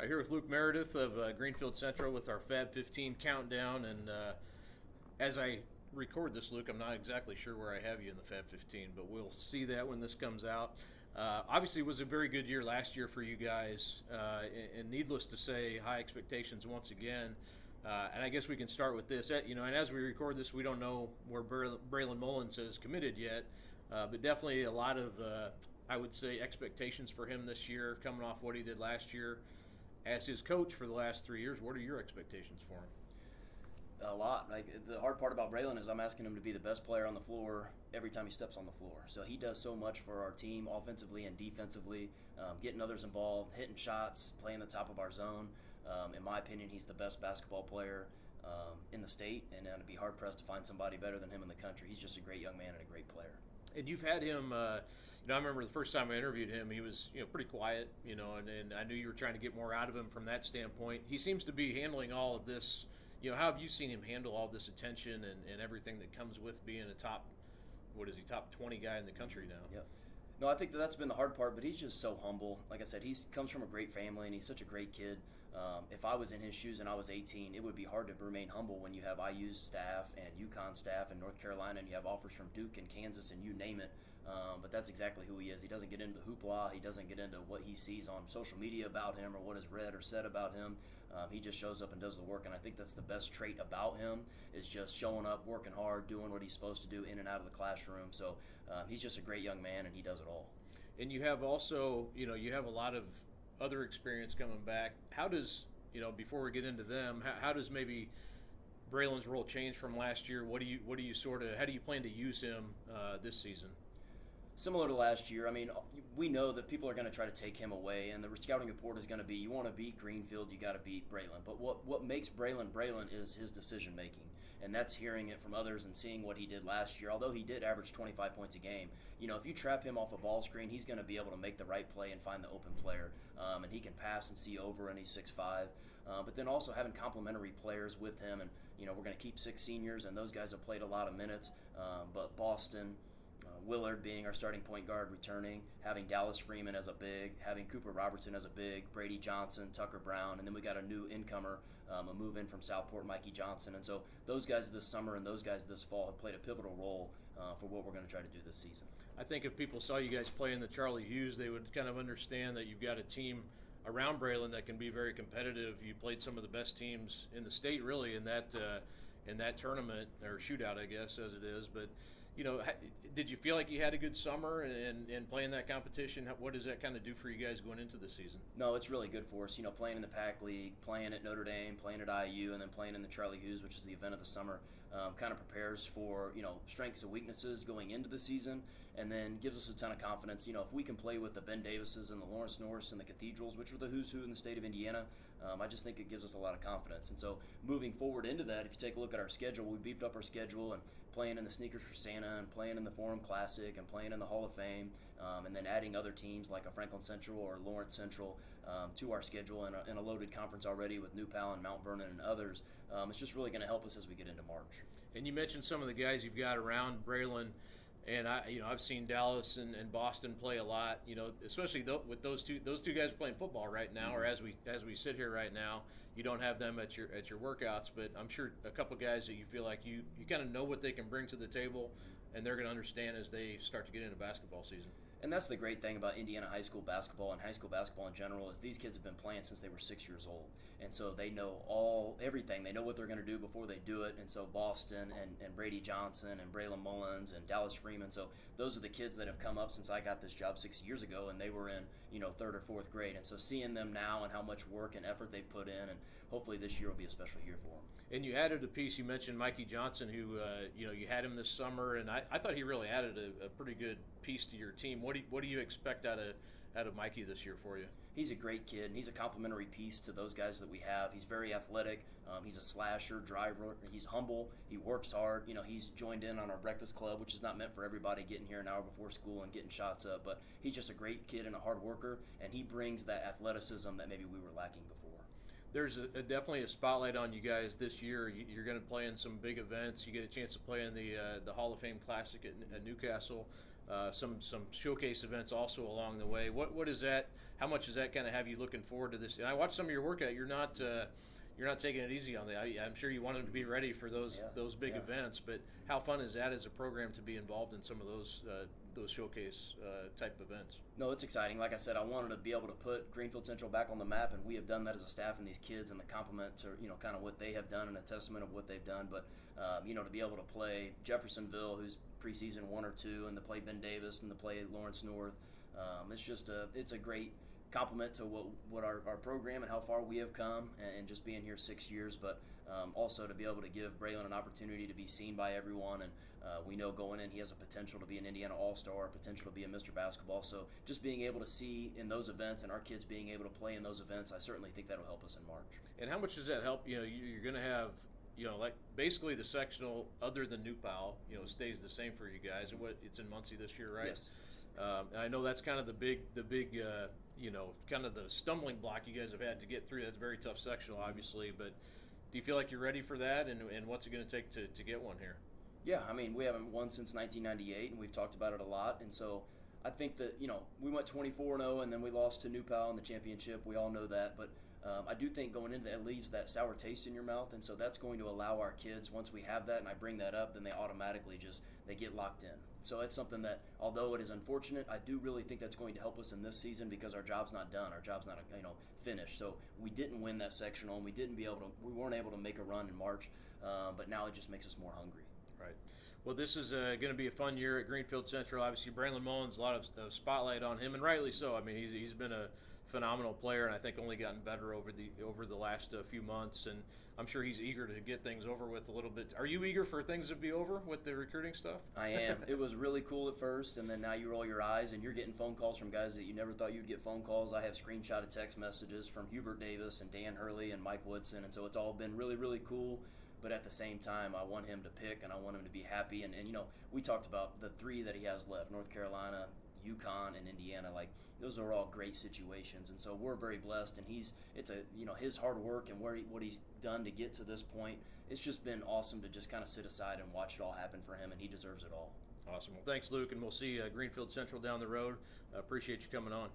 Here with Luke Meredith of Greenfield-Central with our Fab 15 countdown. And as I record this, Luke, I'm not exactly sure where I have you in the Fab 15, but we'll see that when this comes out. Obviously, it was a very good year last year for you guys, and needless to say, high expectations once again. And I guess we can start with this. And as we record this, we don't know where Braylon Mullins has committed yet, but definitely a lot of, I would say, expectations for him this year, coming off what he did last year. As his coach for the last 3 years, what are your expectations for him? A lot. Like, the hard part about Braylon is I'm asking him to be the best player on the floor every time he steps on the floor. So he does so much for our team offensively and defensively, getting others involved, hitting shots, playing the top of our zone. In my opinion, he's the best basketball player in the state, and I'd be hard pressed to find somebody better than him in the country. He's just a great young man and a great player. And you've had him. I remember the first time I interviewed him, he was pretty quiet, and I knew you were trying to get more out of him from that standpoint. He seems to be handling all of this. How have you seen him handle all this attention and everything that comes with being a top 20 guy in the country now? Yep. No, I think that's been the hard part, but he's just so humble. Like I said, he comes from a great family, and he's such a great kid. If I was in his shoes and I was 18, it would be hard to remain humble when you have IU's staff and UConn staff and North Carolina, and you have offers from Duke and Kansas and you name it. But that's exactly who he is. He doesn't get into the hoopla. He doesn't get into what he sees on social media about him or what is read or said about him. He just shows up and does the work, and I think that's the best trait about him is just showing up, working hard, doing what he's supposed to do in and out of the classroom. So he's just a great young man, and he does it all. And you have also, you have a lot of other experience coming back. How does, before we get into them, how does maybe Braylon's role change from last year? How do you plan to use him this season? Similar to last year, I mean, we know that people are going to try to take him away, and the scouting report is going to be, you want to beat Greenfield, you got to beat Braylon. But what makes Braylon is his decision making, and that's hearing it from others and seeing what he did last year. Although he did average 25 points a game, if you trap him off a ball screen, he's going to be able to make the right play and find the open player, and he can pass and see over, and he's 6'5". But then also having complementary players with him, and we're going to keep 6 seniors, and those guys have played a lot of minutes. But Boston. Willard being our starting point guard returning, having Dallas Freeman as a big, having Cooper Robertson as a big, Brady Johnson, Tucker Brown, and then we got a new incomer, a move in from Southport, Mikey Johnson. And so those guys this summer and those guys this fall have played a pivotal role for what we're going to try to do this season. I think if people saw you guys play in the Charlie Hughes, they would kind of understand that you've got a team around Braylon that can be very competitive. You played some of the best teams in the state, really, in that tournament, or shootout, I guess, as it is. But did you feel like you had a good summer and playing that competition? What does that kind of do for you guys going into the season? No, it's really good for us. Playing in the PAC League, playing at Notre Dame, playing at IU, and then playing in the Charlie Hughes, which is the event of the summer, kind of prepares for strengths and weaknesses going into the season, and then gives us a ton of confidence. If we can play with the Ben Davises and the Lawrence Norris and the Cathedrals, which are the who's who in the state of Indiana, I just think it gives us a lot of confidence. And so moving forward into that, if you take a look at our schedule, we beefed up our schedule and playing in the Sneakers for Santa and playing in the Forum Classic and playing in the Hall of Fame, and then adding other teams like a Franklin Central or Lawrence Central to our schedule and a loaded conference already with New Pal and Mount Vernon and others. It's just really going to help us as we get into March. And you mentioned some of the guys you've got around Braylon, and I've seen Dallas and Boston play a lot. Especially with those two guys playing football right now, or as we sit here right now. You don't have them at your workouts, but I'm sure a couple guys that you feel like you kind of know what they can bring to the table, and they're going to understand as they start to get into basketball season. And that's the great thing about Indiana high school basketball and high school basketball in general is these kids have been playing since they were 6 years old. And so they know everything. They know what they're going to do before they do it. And so Boston and Brady Johnson and Braylon Mullins and Dallas Freeman. So those are the kids that have come up since I got this job 6 years ago, and they were in, 3rd or 4th grade. And so seeing them now and how much work and effort they put in, and hopefully this year will be a special year for them. And you added a piece. You mentioned Mikey Johnson, who you had him this summer, and I thought he really added a pretty good piece to your team. What do you expect out of Mikey this year for you? He's a great kid, and he's a complementary piece to those guys that we have. He's very athletic. He's a slasher, driver. He's humble. He works hard. He's joined in on our breakfast club, which is not meant for everybody getting here an hour before school and getting shots up. But he's just a great kid and a hard worker, and he brings that athleticism that maybe we were lacking before. There's definitely a spotlight on you guys this year. You're going to play in some big events. You get a chance to play in the Hall of Fame Classic at Newcastle. some showcase events also along the way. What is that? How much does that kind of have you looking forward to this? And I watched some of your workout. You're not taking it easy on that. I'm sure you want them to be ready for those big events. But how fun is that as a program to be involved in some of those showcase type events? No, it's exciting. Like I said, I wanted to be able to put Greenfield Central back on the map, and we have done that as a staff and these kids, and the compliment to kind of what they have done and a testament of what they've done. But to be able to play Jeffersonville, who's preseason 1 or 2, and to play Ben Davis and to play Lawrence North, it's a great compliment to what our program and how far we have come, and just being here 6 years, but also to be able to give Braylon an opportunity to be seen by everyone. And we know going in he has a potential to be an Indiana All-Star, potential to be a Mr. Basketball. So just being able to see in those events and our kids being able to play in those events, I certainly think that'll help us in March. And how much does that help? You're going to have like basically the sectional, other than New Pal, stays the same for you guys. And it's in Muncie this year, right? Yes. And I know that's kind of the big kind of the stumbling block you guys have had to get through. That's a very tough sectional, obviously. But do you feel like you're ready for that? And what's it going to take to get one here? Yeah, I mean, we haven't won since 1998, and we've talked about it a lot. And so I think that, we went 24-0, and then we lost to New Pal in the championship. We all know that. But I do think going into that leaves that sour taste in your mouth. And so that's going to allow our kids, once we have that and I bring that up, then they automatically they get locked in. So it's something that, although it is unfortunate, I do really think that's going to help us in this season because our job's not done. Our job's not, finished. So we didn't win that sectional, and we weren't able to make a run in March. But now it just makes us more hungry. Right. Well, this is going to be a fun year at Greenfield Central. Obviously, Braylon Mullins, a lot of spotlight on him, and rightly so. I mean, he's been a phenomenal player, and I think only gotten better over the last few months. And I'm sure he's eager to get things over with a little bit. Are you eager for things to be over with the recruiting stuff? I am. It was really cool at first, and then now you roll your eyes, and you're getting phone calls from guys that you never thought you'd get phone calls. I have screenshotted text messages from Hubert Davis and Dan Hurley and Mike Woodson, and so it's all been really, really cool. But at the same time, I want him to pick, and I want him to be happy. And we talked about the 3 that he has left: North Carolina, UConn, and Indiana. Like, those are all great situations, and so we're very blessed. And his hard work and what he's done to get to this point. It's just been awesome to just kind of sit aside and watch it all happen for him, and he deserves it all. Awesome. Well, thanks, Luke, and we'll see Greenfield Central down the road. Appreciate you coming on.